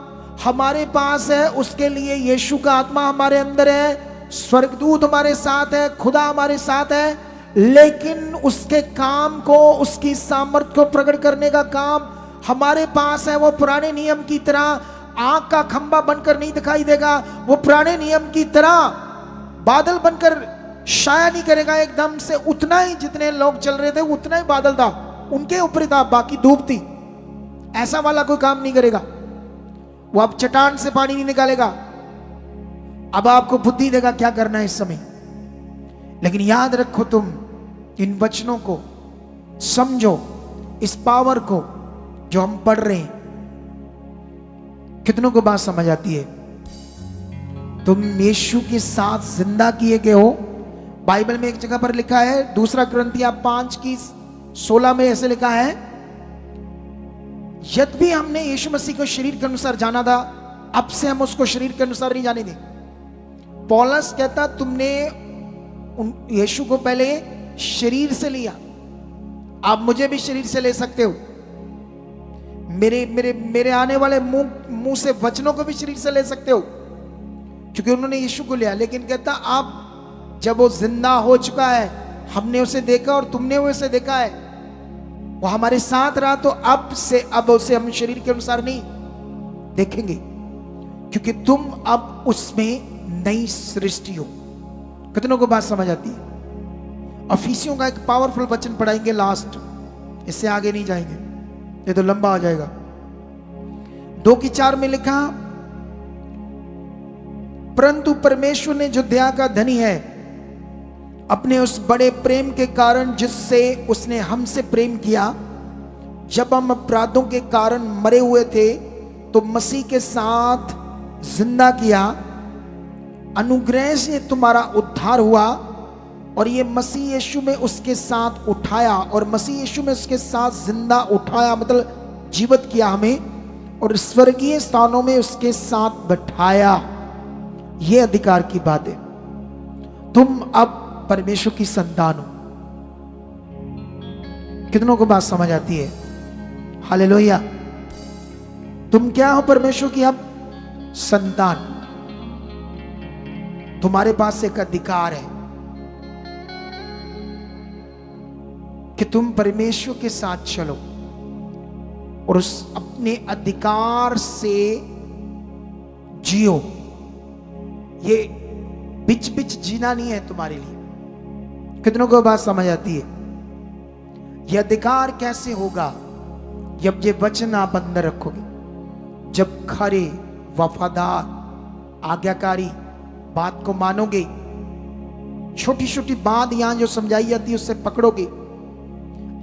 हमारे पास है। उसके लिए यीशु का आत्मा हमारे अंदर है, स्वर्गदूत हमारे साथ है, खुदा हमारे साथ है। लेकिन उसके काम को, उसकी सामर्थ्य को प्रकट करने का काम हमारे पास है। वो पुराने नियम की तरह आग का खंभा बनकर नहीं दिखाई देगा। वो पुराने नियम की तरह बादल बनकर छाया नहीं करेगा एकदम से। उतना ही जितने लोग चल रहे थे उतना ही बादल था, उनके ऊपर ही था, बाकी धूप थी। ऐसा वाला कोई काम नहीं करेगा। वो अब चट्टान से पानी नहीं निकालेगा, अब आपको बुद्धि देगा क्या करना है इस समय। लेकिन याद रखो, तुम इन वचनों को समझो, इस पावर को जो हम पढ़ रहे हैं। कितनों को बात समझ आती है? तुम यीशु के साथ जिंदा किए गए हो। बाइबल में एक जगह पर लिखा है, 2 कुरिन्थियों 5:16 में ऐसे लिखा है, यद्यपि हमने यीशु मसीह को शरीर के अनुसार जाना था, अब से हम उसको शरीर के अनुसार नहीं जाने दें। पौलुस कहता तुमने यीशु को पहले शरीर से लिया, आप मुझे भी शरीर से ले सकते हो। मेरे मेरे मेरे आने वाले मुंह से वचनों को भी शरीर से ले सकते हो, क्योंकि उन्होंने यीशु को लिया। लेकिन कहता आप जब वो जिंदा हो चुका है, हमने उसे देखा और तुमने उसे देखा है, वो हमारे साथ रहा, तो अब उसे हम शरीर के अनुसार नहीं देखेंगे, क्योंकि तुम अब उसमें नई सृष्टि हो। कितनों को बात समझ आती है? अफिसियों का एक पावरफुल वचन पढ़ाएंगे लास्ट, इससे आगे नहीं जाएंगे, ये तो लंबा हो जाएगा। 2:4 में लिखा, परंतु परमेश्वर ने जो दया का धनी है, अपने उस बड़े प्रेम के कारण जिससे उसने हमसे प्रेम किया, जब हम अपराधों के कारण मरे हुए थे तो मसीह के साथ जिंदा किया। अनुग्रह से तुम्हारा उद्धार हुआ और ये मसीह यीशु में उसके साथ उठाया, और मसीह यीशु में उसके साथ जिंदा उठाया मतलब जीवित किया हमें, और स्वर्गीय स्थानों में उसके साथ बैठाया। ये अधिकार की बात है। तुम अब परमेश्वर की संतान हो। कितनों को बात समझ आती है? हालेलुया। तुम क्या हो? परमेश्वर की अब संतान। तुम्हारे पास एक अधिकार है कि तुम परमेश्वर के साथ चलो और उस अपने अधिकार से जियो। ये बिच बिच जीना नहीं है तुम्हारे लिए। कितनों को बात समझ आती है? यह अधिकार कैसे होगा? जब ये वचन आप अंदर रखोगे, जब खरे, वफादार, आज्ञाकारी बात को मानोगे, छोटी छोटी बात यहां जो समझाई जाती है उससे पकड़ोगे।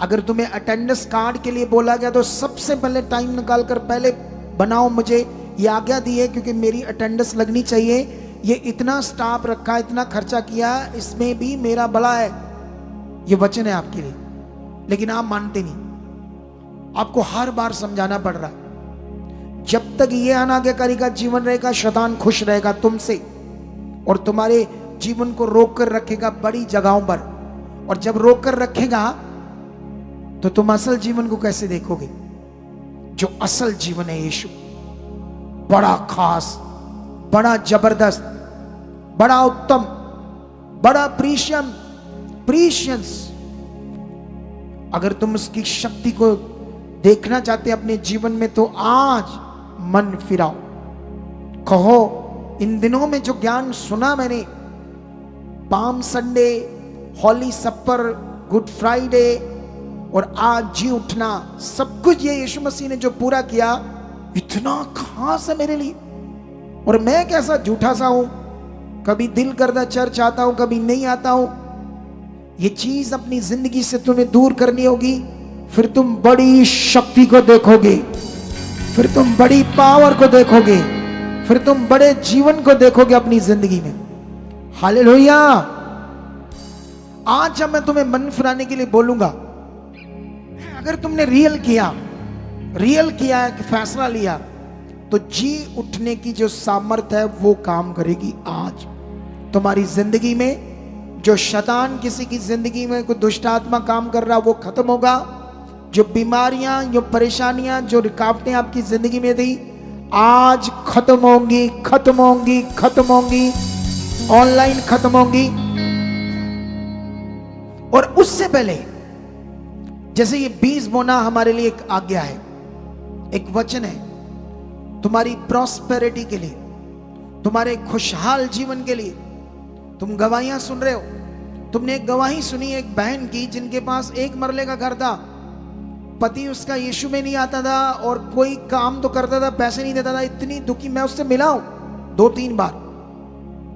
अगर तुम्हें अटेंडेंस कार्ड के लिए बोला गया तो सबसे पहले टाइम निकाल कर पहले बनाओ, मुझे ये आज्ञा दी है क्योंकि मेरी अटेंडेंस लगनी चाहिए, ये इतना स्टाफ रखा, इतना खर्चा किया, इसमें भी मेरा भला है। ये वचन है आपके लिए, लेकिन आप मानते नहीं। आपको हर बार समझाना पड़ रहा है। जब तक ये अनाज्ञाकारी का जीवन रहेगा, शैतान खुश रहेगा तुमसे और तुम्हारे जीवन को रोक कर रखेगा बड़ी जगहों पर। और जब रोक कर रखेगा तो तुम असल जीवन को कैसे देखोगे? जो असल जीवन है यीशु, बड़ा खास, बड़ा जबरदस्त, बड़ा उत्तम, बड़ा प्रीशियस। अगर तुम उसकी शक्ति को देखना चाहते अपने जीवन में तो आज मन फिराओ। कहो, इन दिनों में जो ज्ञान सुना मैंने, पाम संडे, हॉली सपर, गुड फ्राइडे और आज जी उठना, सब कुछ ये यीशु मसीह ने जो पूरा किया, इतना खास है मेरे लिए। और मैं कैसा झूठा सा हूं, कभी दिल करता चर्च आता हूं, कभी नहीं आता हूं। ये चीज अपनी जिंदगी से तुम्हें दूर करनी होगी, फिर तुम बड़ी शक्ति को देखोगे, फिर तुम बड़ी पावर को देखोगे, फिर तुम बड़े जीवन को देखोगे अपनी जिंदगी में। हालेलुया। आज जब मैं तुम्हें मन फिराने के लिए बोलूंगा, अगर तुमने रियल किया कि फैसला लिया, तो जी उठने की जो सामर्थ है वो काम करेगी आज तुम्हारी जिंदगी में। जो शैतान किसी की जिंदगी में कोई दुष्ट आत्मा काम कर रहा, वो खत्म होगा। जो बीमारियां, जो परेशानियां, जो रुकावटें आपकी जिंदगी में थी, आज खत्म होंगी, खत्म होंगी, खत्म होंगी, ऑनलाइन खत्म होंगी। और उससे पहले, जैसे ये बीज बोना हमारे लिए एक आज्ञा है, एक वचन है तुम्हारी प्रॉस्पेरिटी के लिए, तुम्हारे खुशहाल जीवन के लिए। तुम गवाहियां सुन रहे हो। तुमने एक गवाही सुनी एक बहन की जिनके पास एक मरले का घर था, पति उसका यीशु में नहीं आता था और कोई काम तो करता था, पैसे नहीं देता था। इतनी दुखी, मैं उससे मिला हूं 2-3 बार,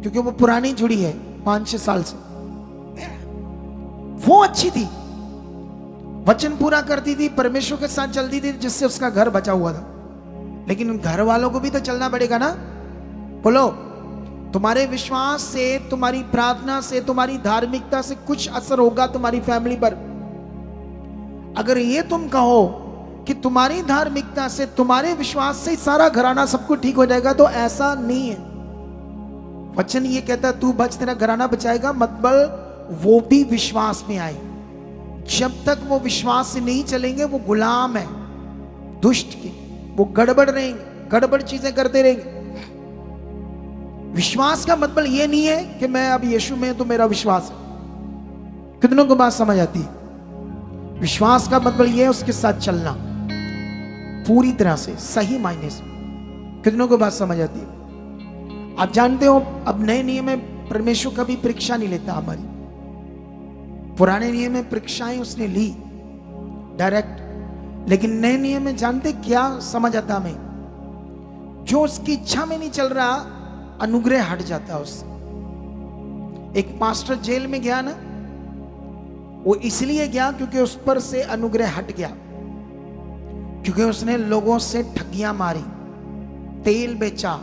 क्योंकि वो पुरानी जुड़ी है 5-6 साल से। वो अच्छी थी, वचन पूरा करती थी, परमेश्वर के साथ चलती थी, जिससे उसका घर बचा हुआ था। लेकिन घर वालों को भी तो चलना पड़ेगा ना। बोलो, तुम्हारे विश्वास से, तुम्हारी प्रार्थना से, तुम्हारी धार्मिकता से कुछ असर होगा तुम्हारी फैमिली पर। अगर ये तुम कहो कि तुम्हारी धार्मिकता से, तुम्हारे विश्वास से सारा घराना सब कुछ ठीक हो जाएगा, तो ऐसा नहीं है। वचन ये कहता है तू बच, तेरा घराना बचाएगा, मतलब वो भी विश्वास में आए। जब तक वो विश्वास से नहीं चलेंगे, वो गुलाम है दुष्ट के, वो गड़बड़ रहेंगे, गड़बड़ चीजें करते रहेंगे। विश्वास का मतलब ये नहीं है कि मैं अब यीशु में तो मेरा विश्वास है। कितनों को बात समझ आती है? विश्वास का मतलब ये है उसके साथ चलना पूरी तरह से, सही मायने से। कितनों को बात समझ आती है? आप जानते हो अब नए नियम में परमेश्वर कभी परीक्षा नहीं लेता हमारी। पुराने नियम में परीक्षाएं उसने ली डायरेक्ट, लेकिन नए नियम में जानते क्या समझ आता हमें? जो उसकी इच्छा में नहीं चल रहा, अनुग्रह हट जाता उससे। एक पास्टर जेल में गया ना, वो इसलिए गया क्योंकि उस पर से अनुग्रह हट गया, क्योंकि उसने लोगों से ठगियां मारी, तेल बेचा,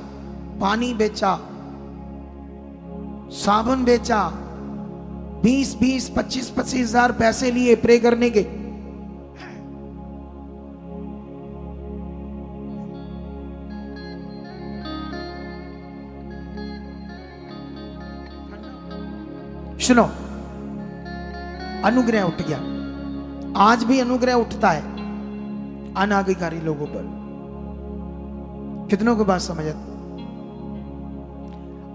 पानी बेचा, साबुन बेचा, 20-20, 25-25 हजार पैसे लिए प्रे करने के। सुनो, अनुग्रह उठ गया। आज भी अनुग्रह उठता है अनाज्ञाकारी लोगों पर। कितनों को बात समझ आती?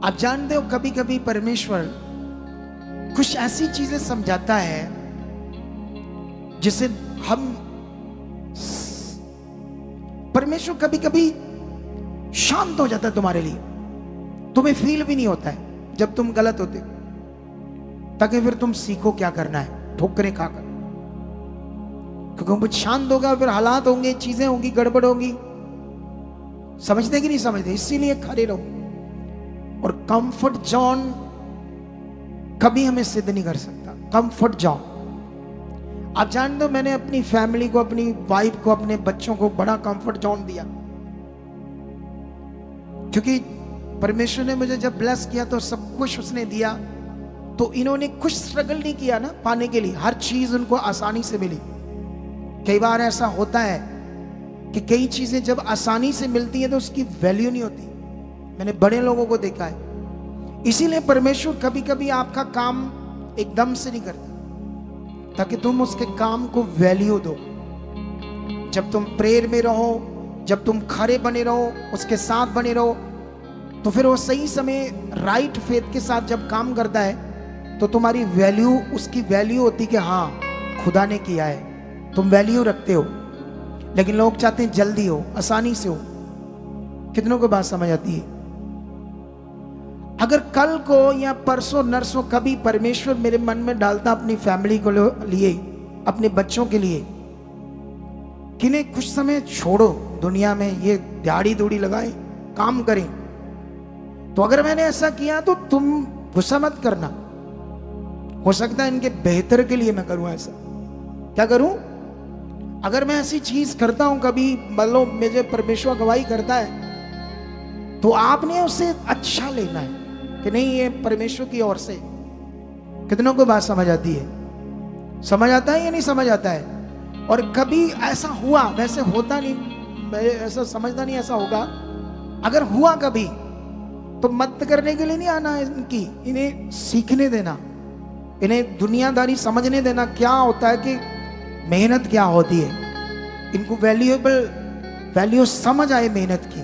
आप जानते हो कभी कभी परमेश्वर कुछ ऐसी चीजें समझाता है जिसे हम, परमेश्वर कभी कभी शांत हो जाता है तुम्हारे लिए, तुम्हें फील भी नहीं होता है जब तुम गलत होते, ताकि फिर तुम सीखो क्या करना है ठोकरें खाकर। क्योंकि कुछ शांत होगा, फिर हालात होंगे, चीजें होंगी, गड़बड़ होगी। समझते कि नहीं समझते? इसीलिए खड़े रहो। और कंफर्ट जोन कभी हमें सिद्ध नहीं कर सकता। कंफर्ट जोन, आप जानते हो, मैंने अपनी फैमिली को, अपनी वाइफ को, अपने बच्चों को बड़ा कंफर्ट जोन दिया, क्योंकि परमेश्वर ने मुझे जब ब्लेस किया तो सब कुछ उसने दिया। तो इन्होंने कुछ स्ट्रगल नहीं किया ना पाने के लिए, हर चीज उनको आसानी से मिली। कई बार ऐसा होता है कि कई चीजें जब आसानी से मिलती है तो उसकी वैल्यू नहीं होती। मैंने बड़े लोगों को देखा है। इसीलिए परमेश्वर कभी कभी आपका काम एकदम से नहीं करता, ताकि तुम उसके काम को वैल्यू दो। जब तुम प्रेयर में रहो, जब तुम खड़े बने रहो, उसके साथ बने रहो, तो फिर वो सही समय राइट फेथ के साथ जब काम करता है तो तुम्हारी वैल्यू, उसकी वैल्यू होती कि हाँ खुदा ने किया है, तुम वैल्यू रखते हो। लेकिन लोग चाहते हैं जल्दी हो, आसानी से हो। कितनों को बात समझ आती है? अगर कल को या परसों नरसों कभी परमेश्वर मेरे मन में डालता अपनी फैमिली को लिए, अपने बच्चों के लिए, किन्हें कुछ समय छोड़ो दुनिया में, ये दाढ़ी दूढ़ी लगाए काम करें, तो अगर मैंने ऐसा किया तो तुम गुस्सा मत करना। हो सकता है इनके बेहतर के लिए मैं करूं ऐसा। क्या करूं? अगर मैं ऐसी चीज करता हूं कभी, मतलब मुझे परमेश्वर गवाही करता है, तो आपने उससे अच्छा लेना है कि नहीं, ये परमेश्वर की ओर से। कितनों को बात समझ आती है? समझ आता है या नहीं समझ आता है? और कभी ऐसा हुआ, वैसे होता नहीं, मैं ऐसा समझता नहीं ऐसा होगा, अगर हुआ कभी तो मत करने के लिए नहीं आना है इनकी, इन्हें सीखने देना, इन्हें दुनियादारी समझने देना, क्या होता है कि मेहनत क्या होती है, इनको वैल्यू समझ आए मेहनत की।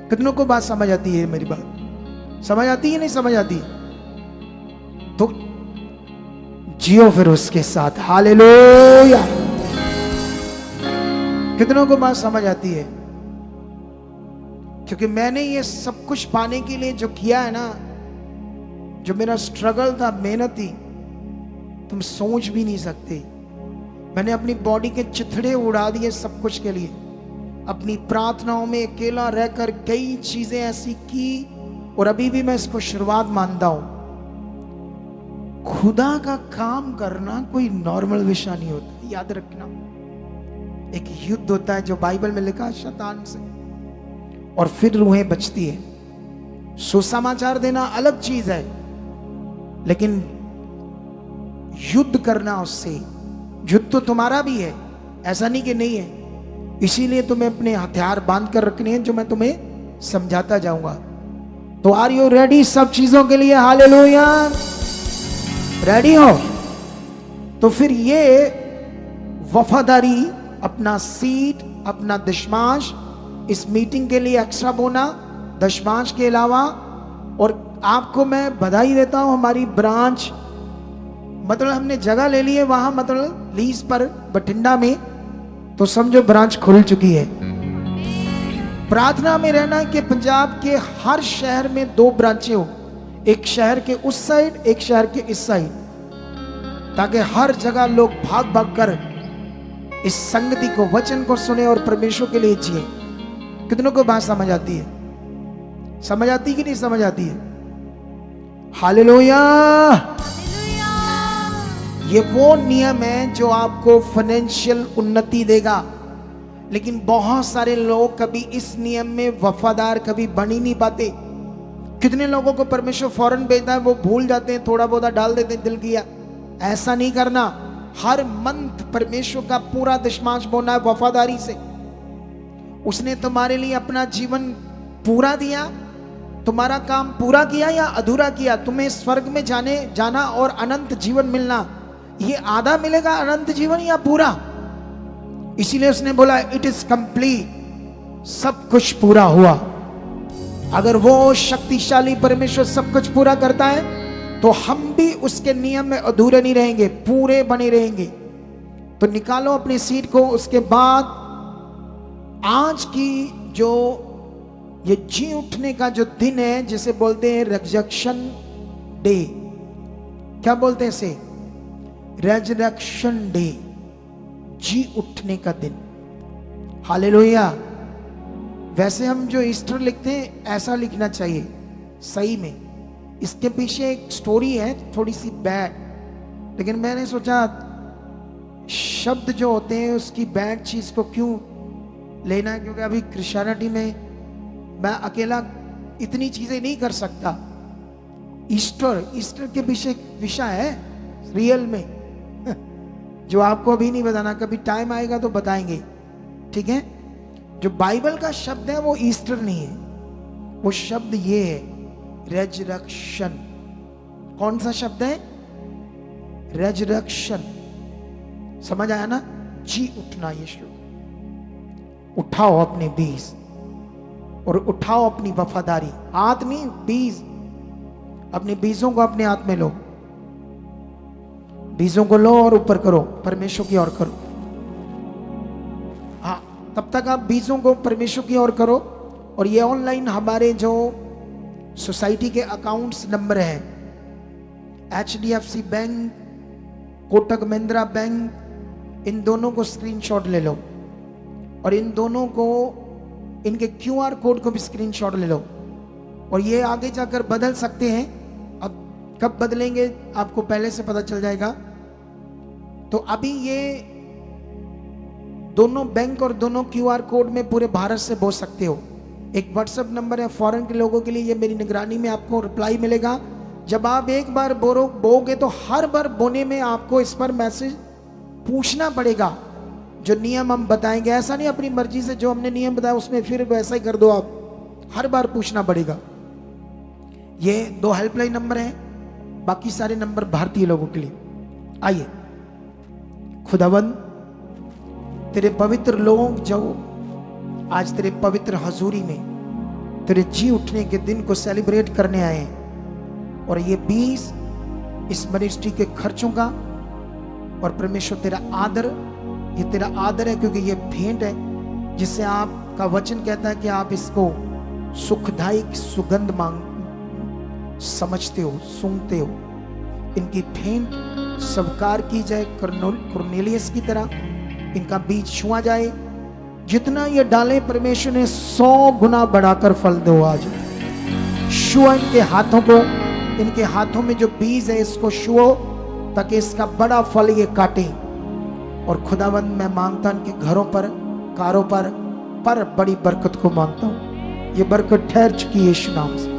कितनों को बात समझ आती है? मेरी बात समझ आती है नहीं समझ आती? तो जियो फिर उसके साथ। हालेलुया। कितनों को बात समझ आती है? क्योंकि मैंने ये सब कुछ पाने के लिए जो किया है ना, जो मेरा स्ट्रगल था, मेहनत थी, तुम सोच भी नहीं सकते। मैंने अपनी बॉडी के चिथड़े उड़ा दिए सब कुछ के लिए। अपनी प्रार्थनाओं में अकेला रहकर कई चीजें ऐसी की, और अभी भी मैं इसको शुरुआत मानता हूं। खुदा का काम करना कोई नॉर्मल विषय नहीं होता, याद रखना। एक युद्ध होता है जो बाइबल में लिखा है शैतान से, और फिर रूहें बचती है। सुसमाचार देना अलग चीज है, लेकिन युद्ध करना उससे, युद्ध तो तुम्हारा भी है, ऐसा नहीं कि नहीं है। इसीलिए तुम्हें अपने हथियार बांध कर रखने हैं, जो मैं तुम्हें समझाता जाऊंगा। तो आर यू रेडी सब चीजों के लिए? हालेलुया। रेडी हो? तो फिर ये वफादारी, अपना सीट, अपना दशमांश, इस मीटिंग के लिए एक्स्ट्रा बोना, दशमांश के अलावा। और आपको मैं बधाई देता हूं, हमारी ब्रांच, मतलब हमने जगह ले ली है वहां, मतलब लीज पर बठिंडा में, तो समझो ब्रांच खुल चुकी है। प्रार्थना में रहना कि पंजाब के हर शहर में 2 ब्रांचें हो, एक शहर के उस साइड, एक शहर के इस साइड, ताकि हर जगह लोग भाग भाग कर इस संगति को, वचन को सुने और परमेश्वर के लिए जिए। कितनों को बात समझ आती है? समझ आती कि नहीं समझ आती है? हालेलुया। ये वो नियम है जो आपको फाइनेंशियल उन्नति देगा, लेकिन बहुत सारे लोग कभी इस नियम में वफादार कभी बन ही नहीं पाते। कितने लोगों को परमेश्वर फौरन भेजता है, वो भूल जाते हैं, थोड़ा बहुत डाल देते हैं, दिल किया। ऐसा नहीं करना। हर मंथ परमेश्वर का पूरा दशमांश बोना है वफादारी से। उसने तुम्हारे लिए अपना जीवन पूरा दिया, तुम्हारा काम पूरा किया या अधूरा किया? तुम्हें स्वर्ग में जाना और अनंत जीवन मिलना, ये आधा मिलेगा अनंत जीवन या पूरा? इसीलिए उसने बोला इट इज कंप्लीट, सब कुछ पूरा हुआ। अगर वो शक्तिशाली परमेश्वर सब कुछ पूरा करता है तो हम भी उसके नियम में अधूरे नहीं रहेंगे, पूरे बने रहेंगे। तो निकालो अपनी सीट को। उसके बाद आज की जो ये जी उठने का जो दिन है, जिसे बोलते हैं रेजरेक्शन डे। क्या बोलते हैं इसे? रेजरेक्शन डे, जी उठने का दिन। हालेलुया। वैसे हम जो ईस्टर लिखते हैं ऐसा लिखना चाहिए सही में। इसके पीछे एक स्टोरी है थोड़ी सी बैड, लेकिन मैंने सोचा शब्द जो होते हैं उसकी बैड चीज को क्यों लेना है, क्योंकि अभी क्रिश्चियनिटी में मैं अकेला इतनी चीजें नहीं कर सकता। ईस्टर के पीछे एक विषय है रियल में जो आपको अभी नहीं बताना, कभी टाइम आएगा तो बताएंगे, ठीक है? जो बाइबल का शब्द है वो ईस्टर नहीं है, वो शब्द ये है रेजरेक्शन। कौन सा शब्द है? रेजरेक्शन। समझ आया ना? जी उठना। यीशु उठाओ अपने बीज और उठाओ अपनी वफादारी। हाथ नहीं, बीज। अपने बीजों को अपने हाथ में लो, बीजों को लो और ऊपर करो, परमेश्वर की ओर करो। हाँ, तब तक आप बीजों को परमेश्वर की ओर करो। और ये ऑनलाइन हमारे जो सोसाइटी के अकाउंट्स नंबर है, HDFC bank, Kotak Mahindra bank, इन दोनों को स्क्रीनशॉट ले लो और इन दोनों को, इनके QR कोड को भी स्क्रीनशॉट ले लो। और ये आगे जाकर बदल सकते हैं। अब कब बदलेंगे आपको पहले से पता चल जाएगा। तो अभी ये दोनों बैंक और दोनों QR कोड में पूरे भारत से बो सकते हो। एक व्हाट्सएप नंबर है फॉरेन के लोगों के लिए, ये मेरी निगरानी में आपको रिप्लाई मिलेगा। जब आप एक बार बोगे तो हर बार बोने में आपको इस पर मैसेज पूछना पड़ेगा। जो नियम हम बताएंगे, ऐसा नहीं अपनी मर्जी से जो हमने नियम बताया उसमें फिर वैसा ही कर दो आप, हर बार पूछना पड़ेगा। ये 2 हेल्पलाइन नंबर हैं, बाकी सारे नंबर भारतीय लोगों के लिए। आइए, खुदावंद तेरे पवित्र लोग जो आज तेरे पवित्र हजूरी में तेरे जी उठने के दिन को सेलिब्रेट करने आए हैं, और ये 20 इस मिनिस्ट्री के खर्चों का, और परमेश्वर तेरा आदर, ये तेरा आदर है क्योंकि ये भेंट है जिससे आपका वचन कहता है कि आप इसको सुखदायक सुगंध समझते हो, सूंघते हो। इनकी भेंट स्वीकार की जाए कुरनेलियस की तरह, इनका बीज छुआ जाए। जितना ये डाले परमेश्वर ने 100 गुना बढ़ाकर फल दो। आज छुआ इनके हाथों को, इनके हाथों में जो बीज है इसको छुओ ताकि इसका बड़ा फल ये काटे। और खुदावंद मैं मांगता इनके घरों पर, कारों पर बड़ी बरकत को मांगता हूं। ये बरकत ठहर चुकी है यीशु नाम से।